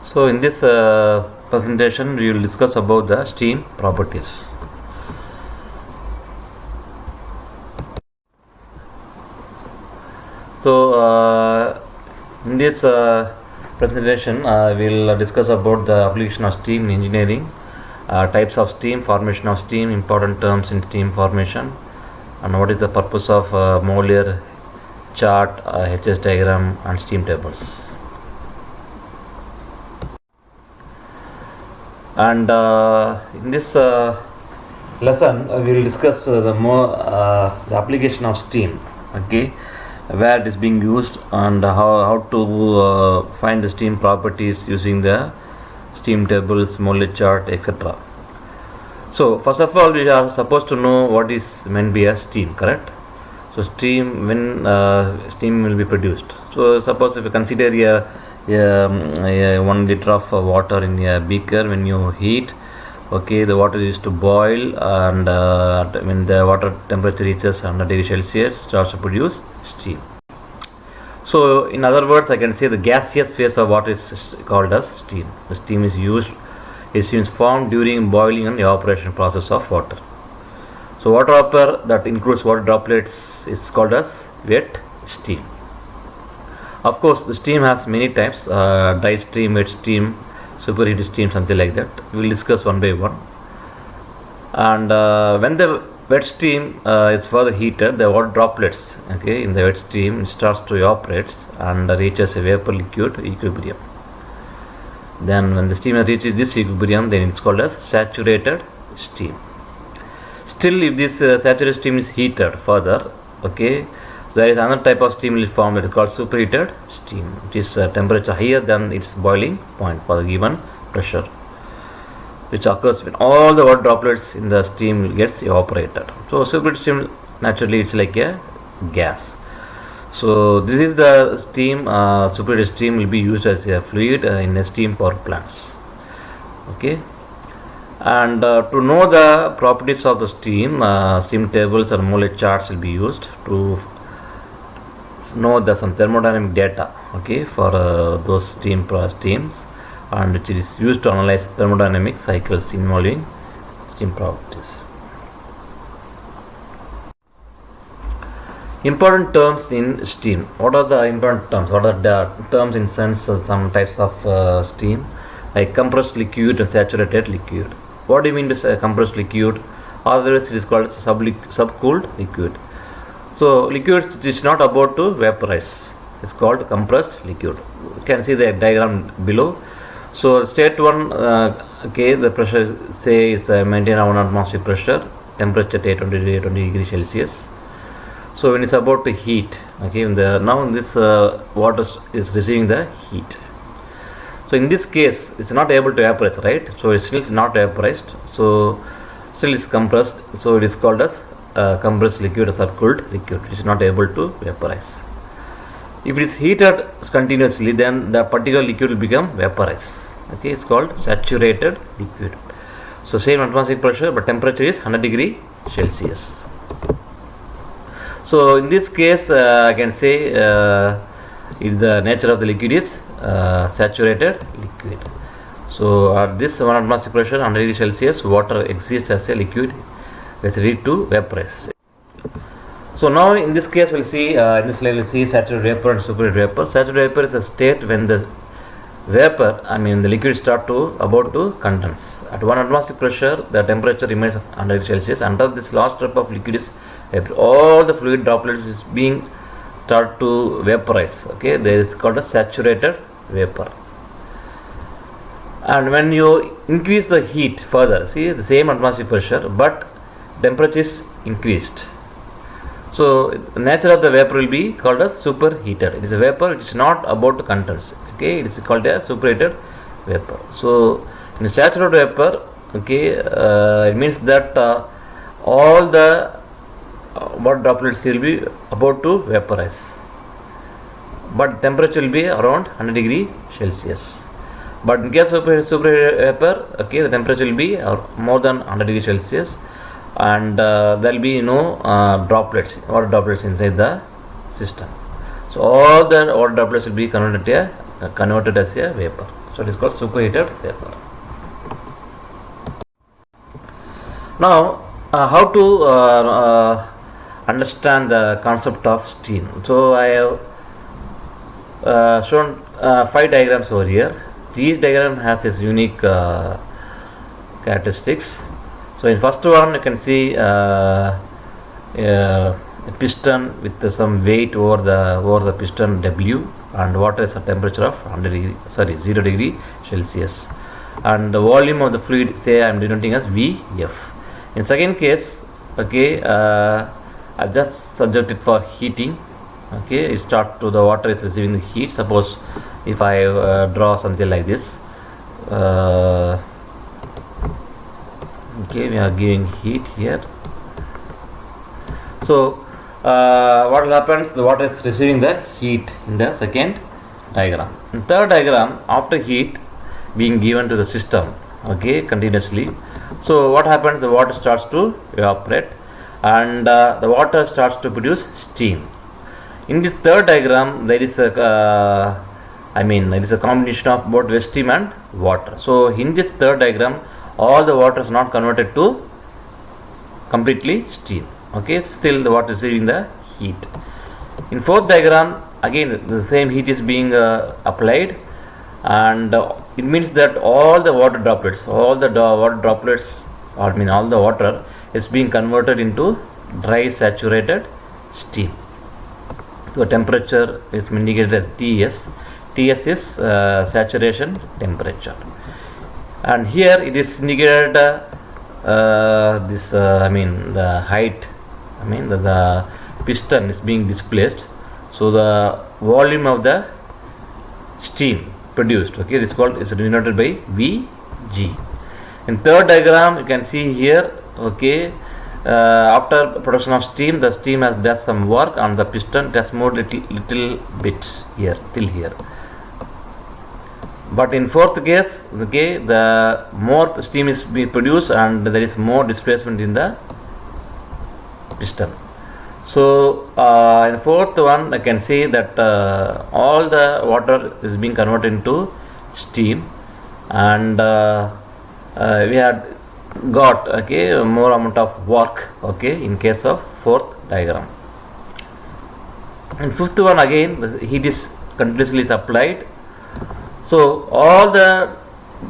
So in this presentation we will discuss about the steam properties. So in this presentation we will discuss about the application of steam in engineering, types of steam, formation of steam, important terms in steam formation, and what is the purpose of Moller chart, HS diagram and steam tables. And in this lesson we will discuss the application of steam, okay, where it is being used and how to find the steam properties using the steam tables, Moller chart, etc. So first of all we are supposed to know what is meant by a steam, correct? So steam, when steam will be produced. So suppose if you consider a 1 liter of water in a beaker, when you heat, okay, the water is used to boil, and when the water temperature reaches 100 degrees Celsius, starts to produce steam. So in other words, I can say the gaseous phase of water is called as steam. The steam is formed during boiling and evaporation process of water. So water vapor that includes water droplets is called as wet steam. Of course, the steam has many types: dry steam, wet steam, superheated steam, something like that. We will discuss one by one. And when the wet steam is further heated, the water droplets, okay, in the wet steam starts to evaporate and reaches a vapor liquid equilibrium. Then when the steam reaches this equilibrium, then it's called as saturated steam. Still, if this saturated steam is heated further, okay, there is another type of steam will form that is called superheated steam, which is temperature higher than its boiling point for the given pressure, which occurs when all the water droplets in the steam gets evaporated. So superheated steam, naturally it's like a gas. So this is the steam. Superheated steam will be used as a fluid in a steam power plants. Okay. And to know the properties of the steam, steam tables and Moller charts will be used to know some thermodynamic data, okay, for those steams, and which is used to analyze thermodynamic cycles involving steam properties. Important terms in steam. What are the important terms? What are the terms in sense of some types of steam, like compressed liquid and saturated liquid? What do you mean by compressed liquid? Otherwise it is called subcooled liquid. So liquids which is not about to vaporize, it's called compressed liquid. You can see the diagram below. So state 1, okay, the pressure, say it's maintain 1 atmosphere pressure, temperature at 820 degrees Celsius. So when it's about to heat, okay, now this water is receiving the heat. So in this case it's not able to vaporize, right? So it's still not vaporized, so still it's compressed, so it is called as compressed liquid or subcooled liquid, which is not able to vaporize. If it is heated continuously, then the particular liquid will become vaporized, okay, it's called saturated liquid. So same atmospheric pressure, but temperature is 100 degrees Celsius. So in this case I can say if the nature of the liquid is saturated liquid. So at this 1 atmospheric pressure, 100 degrees Celsius, water exists as a liquid, is ready to vaporize. So now in this case we'll see, in this slide we'll see saturated vapor and superheated vapor. Saturated vapor is a state when the vapor, the liquid about to condense. At 1 atmospheric pressure, the temperature remains 100 degrees Celsius. Under this last drop of liquid is all the fluid droplets is being start to vaporize. Okay, there is called a saturated vapor. And when you increase the heat further, see the same atmospheric pressure, but temperature is increased. So the nature of the vapor will be called as superheated. It is a vapor which is not about to condense. Okay, it is called a superheated vapor. So in saturated vapor, okay, it means that all the water droplets will be about to vaporize, but temperature will be around 100 degrees Celsius. But in case of superheated vapor, okay, the temperature will be more than 100 degrees Celsius, and there will be no water droplets inside the system. So all the water droplets will be converted as a vapor. So it is called superheated vapor. Now, how to understand the concept of steam? So I have shown 5 diagrams over here. Each diagram has its unique characteristics. So in first one you can see a piston with some weight over the piston W, and water is a temperature of 0 degree Celsius, and the volume of the fluid, say I am denoting as VF. In second case, okay, I just subjected for heating. Okay, it start to the water is receiving the heat. Suppose if I draw something like this, okay, we are giving heat here. So what happens, the water is receiving the heat in the second diagram. In third diagram, after heat being given to the system, okay, continuously, so what happens, the water starts to evaporate, and the water starts to produce steam. In this third diagram, there is a there is a combination of both waste steam and water. So in this third diagram, all the water is not converted to completely steam. Okay, still the water is receiving the heat. In fourth diagram, again the same heat is being applied, and it means that all the water droplets, all the water is being converted into dry saturated steam. So temperature is indicated as TS. TS is saturation temperature, and here it is indicated the height. The piston is being displaced, so the volume of the steam produced, okay, this is called, is denoted by Vg. In third diagram, you can see here, okay, after production of steam, the steam has does some work on the piston. It has moved little bit here till here. But in fourth case, okay, the more steam is being produced and there is more displacement in the piston. So in fourth one, I can say that all the water is being converted into steam, and we had got, okay, more amount of work, okay, in case of fourth diagram. In fifth one, again the heat is continuously supplied, so all the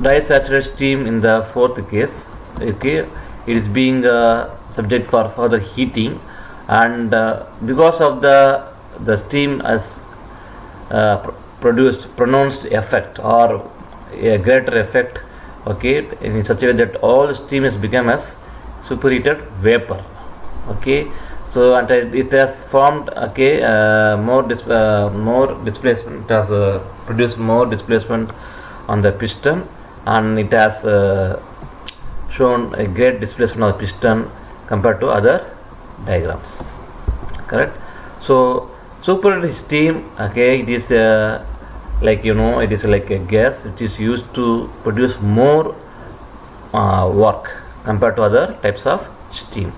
dry saturated steam in the fourth case, okay, it is being subject for further heating, and because of the steam has produced pronounced effect or a greater effect, okay, in such a way that all the steam has become as superheated vapor, okay. So and it has formed, okay, more displacement. It has produced more displacement on the piston, and it has shown a great displacement of the piston compared to other diagrams, correct. So superheated steam, okay, it is it is like a gas which is used to produce more work compared to other types of steam.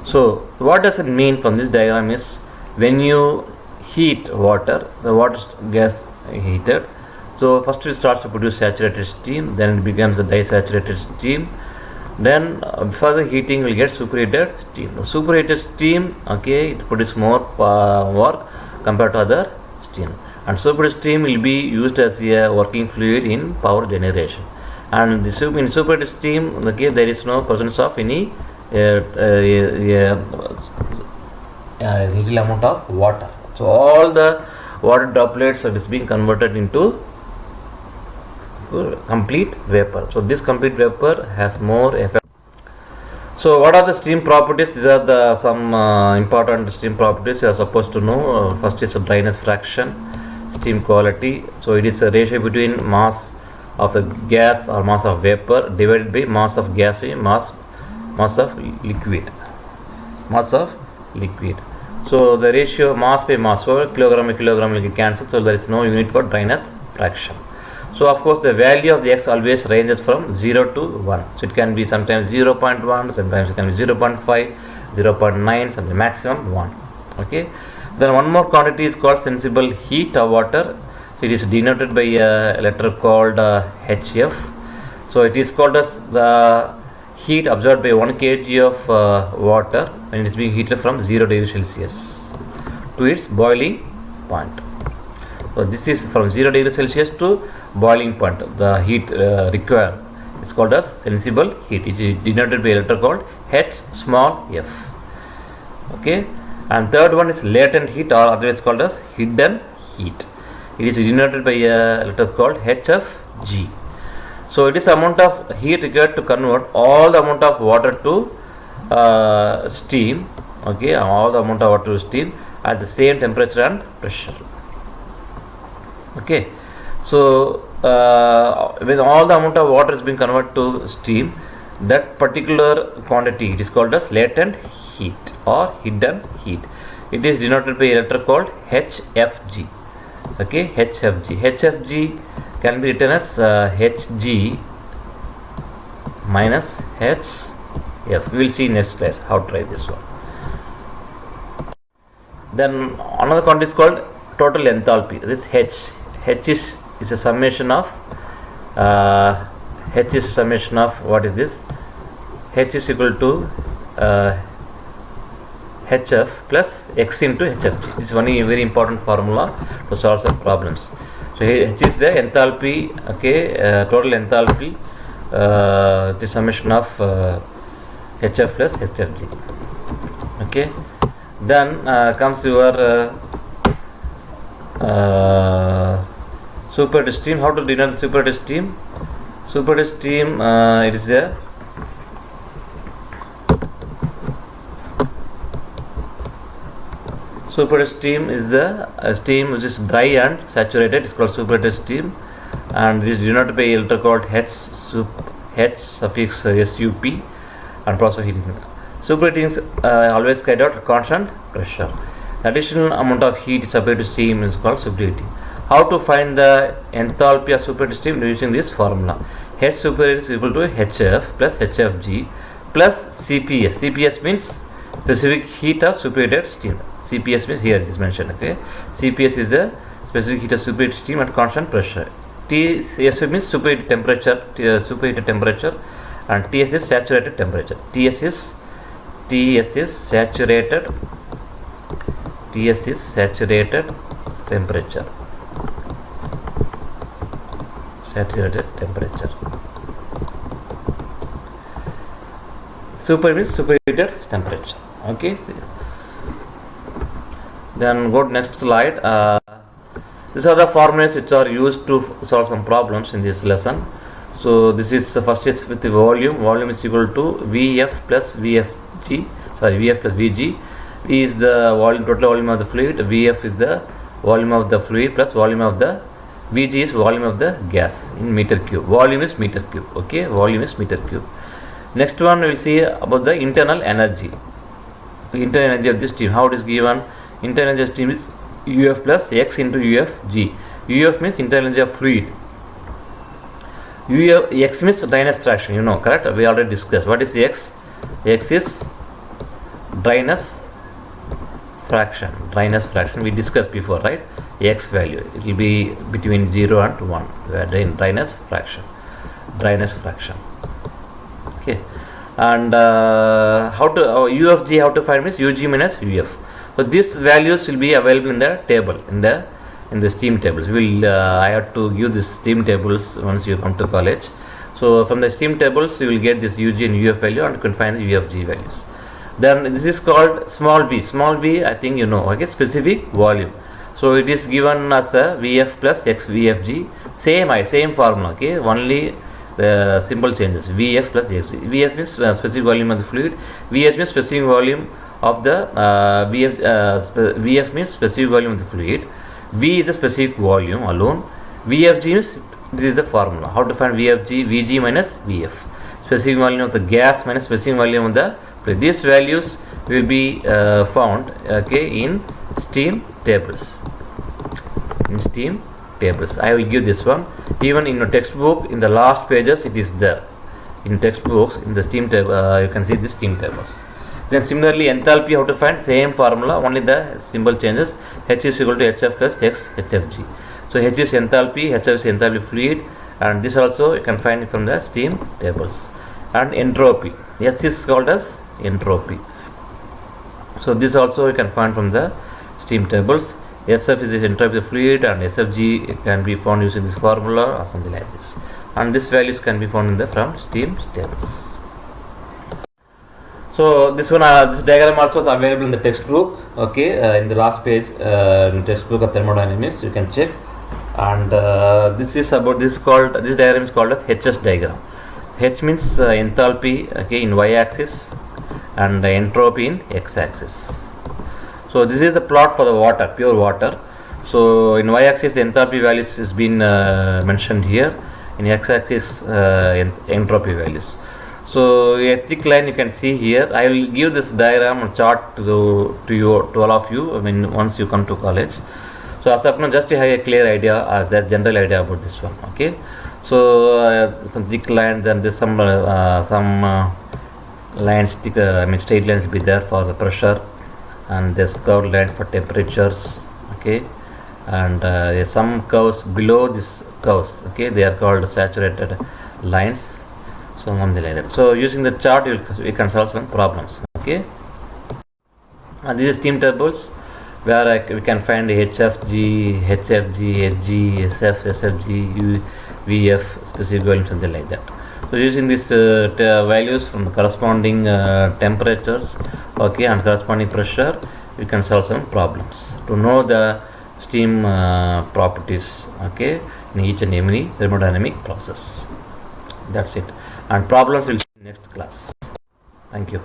So what does it mean from this diagram is, when you heat water, the water gets heated, so first it starts to produce saturated steam, then it becomes a disaturated steam, then further heating will get superheated steam. The superheated steam, okay, it produces more work compared to other steam, and superheated steam will be used as a working fluid in power generation. And in superheated steam, okay, there is no presence of any little amount of water. So all the water droplets is being converted into complete vapor. So this complete vapor has more effect. So what are the steam properties? These are the some important steam properties you are supposed to know. First is dryness fraction, steam quality. So it is a ratio between mass of the gas or mass of vapor divided by mass of gas by mass of liquid. So the ratio mass by mass, so kilogram by kilogram will be cancelled, so there is no unit for dryness fraction. So of course the value of the x always ranges from 0 to 1. So it can be sometimes 0.1, sometimes it can be 0.5, 0.9, sometimes maximum 1. Okay. Then one more quantity is called sensible heat of water. So it is denoted by a letter called HF. So it is called as the heat absorbed by 1 kg of water when it is being heated from 0 degrees Celsius to its boiling point. So this is from 0 degrees Celsius to boiling point. The heat required is called as sensible heat. It is denoted by a letter called H small f. Okay, and third one is latent heat, or otherwise called as hidden heat. It is denoted by a letter called HFG. So it is amount of heat required to convert all the amount of water to steam. Okay, all the amount of water to steam at the same temperature and pressure. Okay, so when all the amount of water is being converted to steam, that particular quantity it is called as latent heat or hidden heat. It is denoted by a letter called HFG. Okay, HFG can be written as Hg minus Hf. We will see next class how to write this one. Then another quantity is called total enthalpy. This H is a summation of what is this? H is equal to HF plus X into HFG. This is one very important formula to solve some problems. So H is the enthalpy, okay, total enthalpy, the summation of HF plus HFG. Okay, then comes your superheated steam. How to denote the superheated steam? Superheated steam, it is a superheated steam is the steam which is dry and saturated. It's called superheated steam, and it is denoted by a letter called H suffix SUP, and process of heating. Superheating is always carried out at constant pressure. The additional amount of heat supplied to steam is called superheating. How to find the enthalpy of superheated steam using this formula? H superheated is equal to HF plus HFG plus CPS. CPS means specific heat of superheated steam. CPS means here it is mentioned. Okay, CPS is a specific heat of superheated steam at constant pressure. TS means superheated temperature, and TS is saturated temperature. TS is saturated temperature. Saturated temperature. Super means superheated temperature. Okay. Then go to next slide. These are the formulas which are used to solve some problems in this lesson. So this is first is with the volume. Volume is equal to Vf plus Vfg. Vf plus Vg. V is the volume, total volume of the fluid. Vf is the volume of the fluid plus volume of the Vg is volume of the gas in meter cube. Volume is meter cube. Okay, volume is meter cube. Next one we will see about the internal energy. Internal energy of this steam. How it is given? Internal energy of steam is Uf plus X into Ufg. Uf means internal energy of fluid. X means dryness fraction. You know, correct? We already discussed. What is X? X is dryness fraction. Dryness fraction we discussed before, right? X value, it will be between 0 and 1. Dryness fraction. Okay, and how to UFG how to find means UG minus UF. So these values will be available in the table, in the steam tables. I have to give these steam tables once you come to college. So from the steam tables you will get this UG and UF value, and you can find the UFG values. Then this is called small v. Small v, I think you know. Okay, specific volume. So it is given as a Vf plus X Vfg. Same formula. Okay, only the symbol changes. Vf plus Xg. Vf means specific volume of the fluid. Vh means specific volume of the Vf means specific volume of the fluid. V is a specific volume alone. Vfg means this is the formula. How to find Vfg? Vg minus Vf. Specific volume of the gas minus specific volume of the fluid. These values will be found, okay, in steam tables. I will give this one. Even in your textbook, in the last pages, it is there. In textbooks, in the steam table, you can see the steam tables. Then similarly, enthalpy, how to find? Same formula, only the symbol changes. H is equal to HF plus X HFG. So H is enthalpy, HF is enthalpy fluid, and this also you can find it from the steam tables. And entropy, S is called as entropy. So this also you can find from the steam tables. SF is the entropy of the fluid, and SFG can be found using this formula or something like this. And these values can be found in the from steam tables. So this one, this diagram also is available in the textbook. Okay, in the last page, in textbook of thermodynamics, you can check. And this is about this diagram is called as HS diagram. H means enthalpy, okay, in y-axis, and entropy in x-axis. So this is a plot for the water, pure water. So in y-axis the enthalpy values is been mentioned here. In x-axis entropy values. So a thick line you can see here. I will give this diagram or chart to all of you. I mean, once you come to college. So as of now, just to have a clear idea, as a general idea about this one. Okay. So some thick lines, and there's some lines, straight lines be there for the pressure, and there's curved line for temperatures. Okay, and some curves below this curves. Okay, they are called saturated lines. So something like that. So using the chart, we can solve some problems. Okay, and these are steam tables where we can find HFG, HFG, HG, SF, SFG, VF, specific volume, something like that. So using these values from the corresponding temperatures, okay, and corresponding pressure, we can solve some problems to know the steam properties, okay, in each and every thermodynamic process. That's it. And problems will see in next class. Thank you.